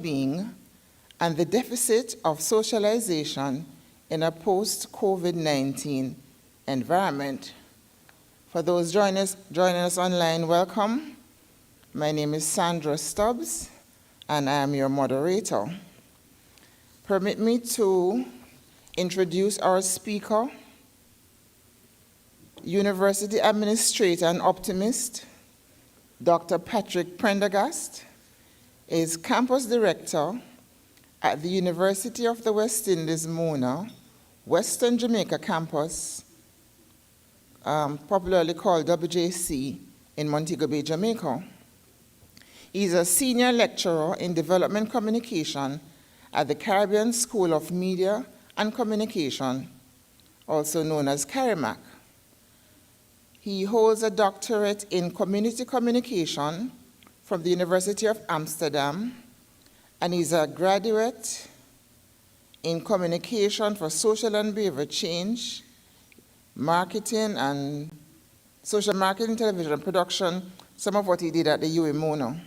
being and the deficit of socialization in a post-COVID-19 environment. For those joining us online, welcome. My name is Sandra Stubbs, and I am your moderator. Permit me to introduce our speaker, University Administrator and Optimist, Dr. Patrick Prendergast, is Campus Director at the University of the West Indies, Mona, Western Jamaica Campus, popularly called WJC, in Montego Bay, Jamaica. He's a senior lecturer in development communication at the Caribbean School of Media and Communication, also known as CARIMAC. He holds a doctorate in community communication from the University of Amsterdam, and he's a graduate in communication for social and behavior change, marketing and social marketing, television production, some of what he did at the UA Mona.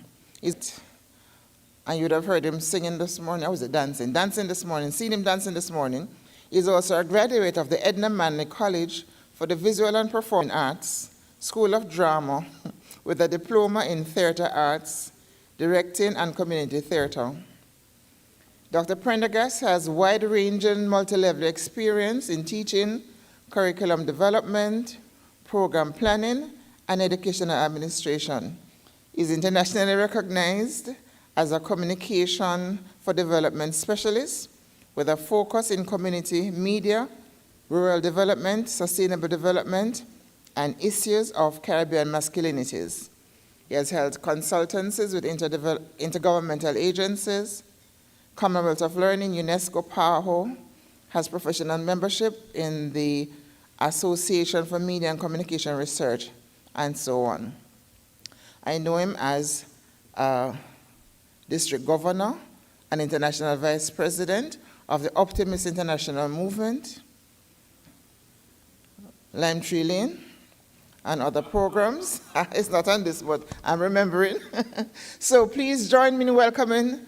And you'd have heard him singing this morning. I was dancing this morning, seen him dancing this morning. He's also a graduate of the Edna Manley College for the Visual and Performing Arts, School of Drama, with a diploma in theater arts, directing and community theater. Dr. Prendergast has wide-ranging multi-level experience in teaching, curriculum development, program planning, and educational administration. He's internationally recognized as a communication for development specialist with a focus in community media, rural development, sustainable development, and issues of Caribbean masculinities. He has held consultancies with intergovernmental agencies, Commonwealth of Learning, UNESCO, PAHO, has professional membership in the Association for Media and Communication Research, and so on. I know him as a district governor and international vice president of the Optimist International Movement, Lime Tree Lane, and other programs. It's not on this, but I'm remembering. So please join me in welcoming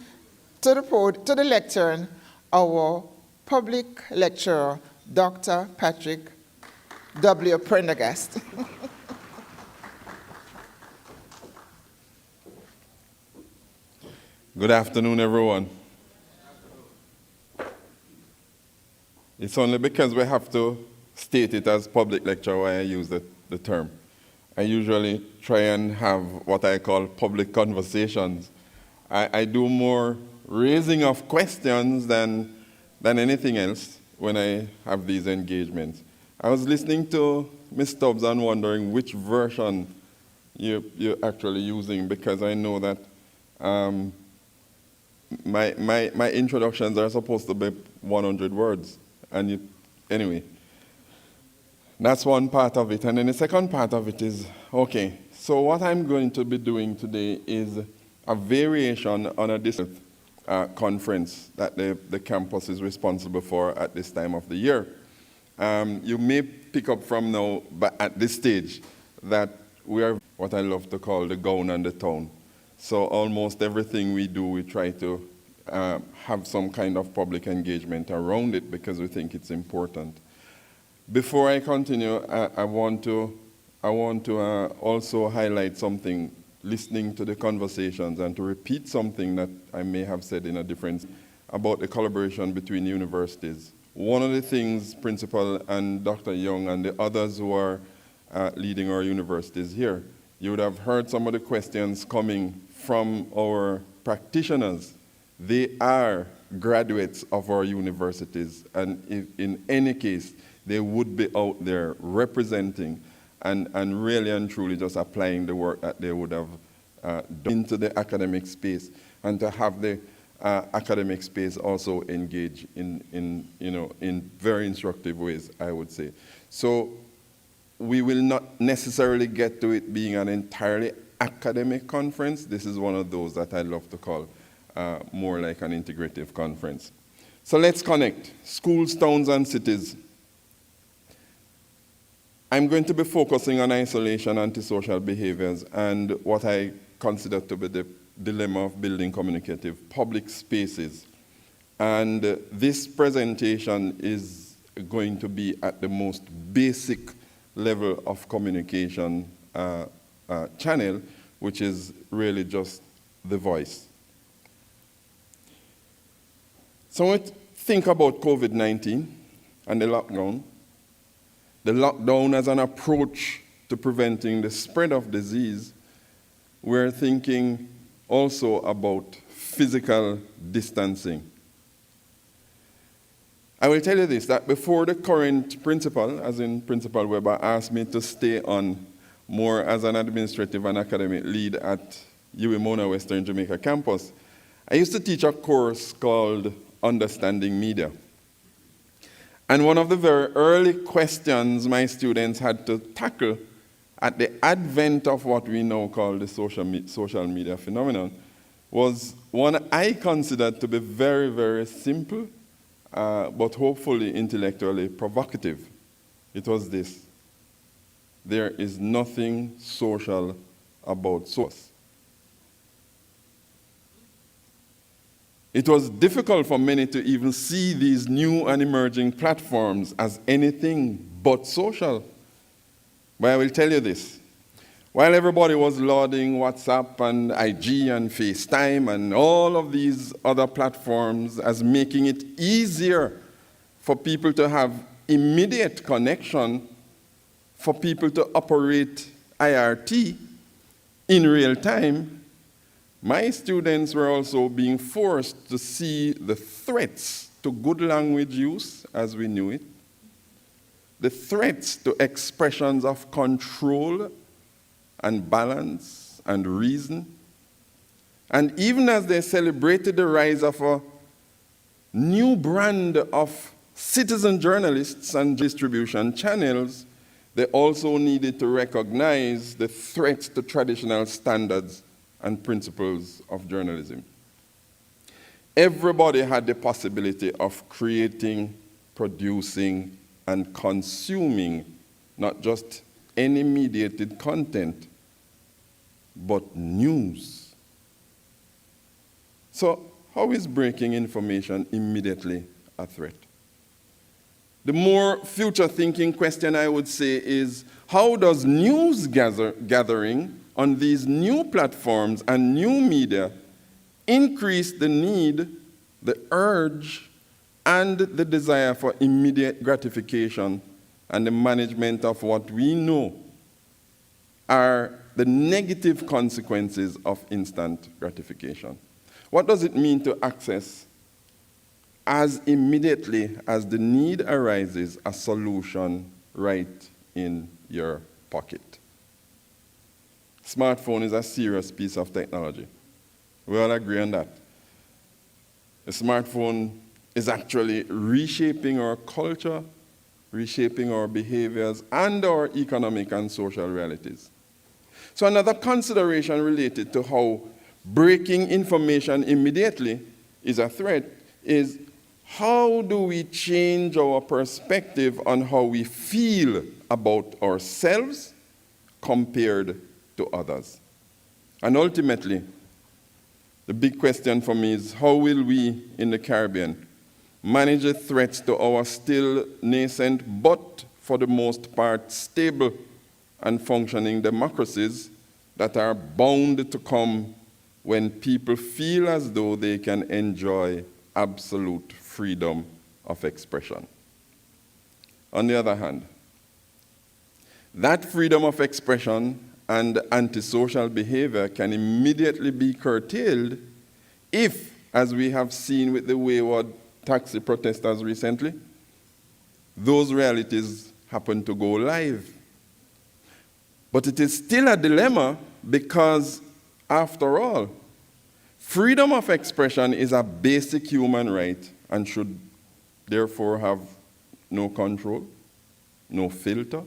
to the lectern our public lecturer, Dr. Patrick W. Prendergast. Good afternoon, everyone. It's only because we have to state it as public lecture why I use the term. I usually try and have what I call public conversations. I do more raising of questions than anything else when I have these engagements. I was listening to Ms. Stubbs and wondering which version you're actually using, because I know that my introductions are supposed to be 100 words. And anyway, that's one part of it. And then the second part of it is, okay, so what I'm going to be doing today is a variation on a district conference that the campus is responsible for at this time of the year. You may pick up from now, but at this stage, that we are what I love to call the gown and the town. So almost everything we do, we try to have some kind of public engagement around it because we think it's important. Before I continue, I want to also highlight something, listening to the conversations, and to repeat something that I may have said in a different about the collaboration between universities. One of the things Principal and Dr. Young and the others who are leading our universities here, you would have heard some of the questions coming from our practitioners. They are graduates of our universities, and if in any case, they would be out there representing and really and truly just applying the work that they would have done into the academic space, and to have the academic space also engage in very instructive ways, I would say. So we will not necessarily get to it being an entirely academic conference. This is one of those that I love to call more like an integrative conference. So let's connect schools, towns, and cities. I'm going to be focusing on isolation, antisocial behaviors, and what I consider to be the dilemma of building communicative public spaces. And this presentation is going to be at the most basic level of communication channel, which is really just the voice. So let's think about COVID-19 and the lockdown. The lockdown as an approach to preventing the spread of disease. We're thinking also about physical distancing. I will tell you this, that before the current principal, as in Principal Weber, asked me to stay on more as an administrative and academic lead at UWI Mona Western Jamaica campus, I used to teach a course called Understanding Media. And one of the very early questions my students had to tackle at the advent of what we now call the social media phenomenon was one I considered to be very, very simple, but hopefully intellectually provocative. It was this: there is nothing social about source. It was difficult for many to even see these new and emerging platforms as anything but social. But I will tell you this. While everybody was lauding WhatsApp and IG and FaceTime and all of these other platforms as making it easier for people to have immediate connection, for people to operate IRT in real time, my students were also being forced to see the threats to good language use as we knew it, the threats to expressions of control and balance and reason. And even as they celebrated the rise of a new brand of citizen journalists and distribution channels, they also needed to recognize the threats to traditional standards and principles of journalism. Everybody had the possibility of creating, producing, and consuming not just any mediated content, but news. So, how is breaking information immediately a threat? The more future-thinking question I would say is, how does news gathering on these new platforms and new media increase the need, the urge, and the desire for immediate gratification and the management of what we know are the negative consequences of instant gratification? What does it mean to access, as immediately as the need arises, a solution right in your pocket? Smartphone is a serious piece of technology. We all agree on that. The smartphone is actually reshaping our culture, reshaping our behaviors, and our economic and social realities. So another consideration related to how breaking information immediately is a threat is, how do we change our perspective on how we feel about ourselves compared to others? And ultimately, the big question for me is, how will we in the Caribbean manage the threats to our still nascent, but for the most part stable and functioning democracies that are bound to come when people feel as though they can enjoy absolute freedom of expression? On the other hand, that freedom of expression and antisocial behavior can immediately be curtailed if, as we have seen with the wayward taxi protesters recently, those realities happen to go live. But it is still a dilemma because, after all, freedom of expression is a basic human right and should therefore have no control, no filter,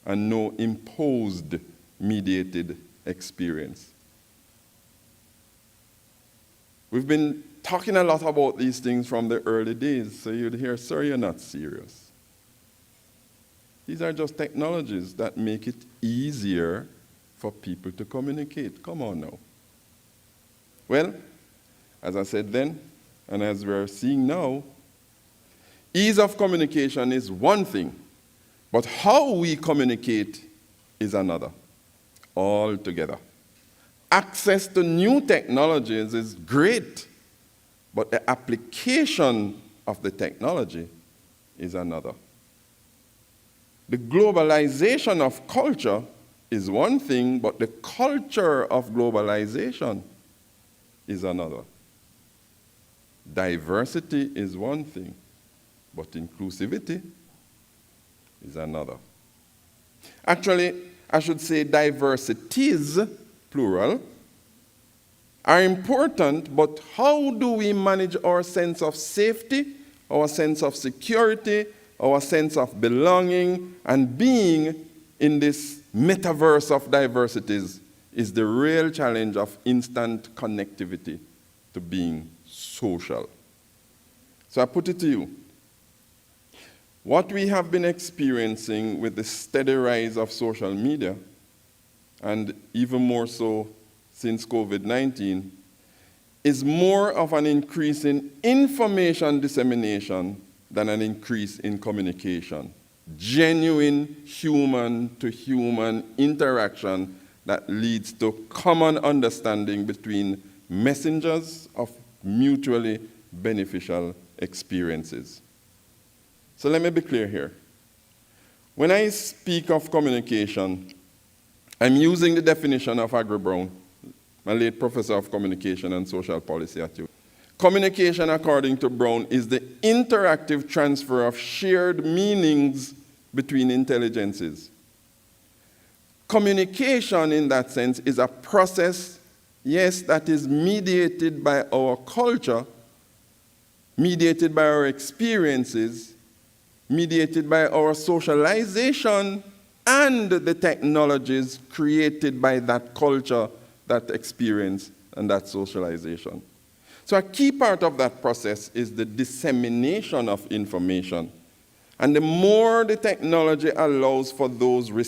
and no imposed mediated experience. We've been talking a lot about these things from the early days, so you'd hear, "Sir, you're not serious." These are just technologies that make it easier for people to communicate. Come on now. Well, as I said then, and as we're seeing now, ease of communication is one thing, but how we communicate is another altogether. Access to new technologies is great, but the application of the technology is another. The globalization of culture is one thing, but the culture of globalization is another. Diversity is one thing, but inclusivity is another. Actually, I should say diversities, plural, are important, but how do we manage our sense of safety, our sense of security, our sense of belonging and being in this metaverse of diversities is the real challenge of instant connectivity to being social. So I put it to you. What we have been experiencing with the steady rise of social media, and even more so since COVID-19, is more of an increase in information dissemination than an increase in communication. Genuine human-to-human interaction that leads to common understanding between messengers of mutually beneficial experiences. So let me be clear here. When I speak of communication, I'm using the definition of Agri Brown, my late professor of communication and social policy at UT. Communication, according to Brown, is the interactive transfer of shared meanings between intelligences. Communication, in that sense, is a process, yes, that is mediated by our culture, mediated by our experiences, mediated by our socialization, and the technologies created by that culture, that experience, and that socialization. So a key part of that process is the dissemination of information. And the more the technology allows for those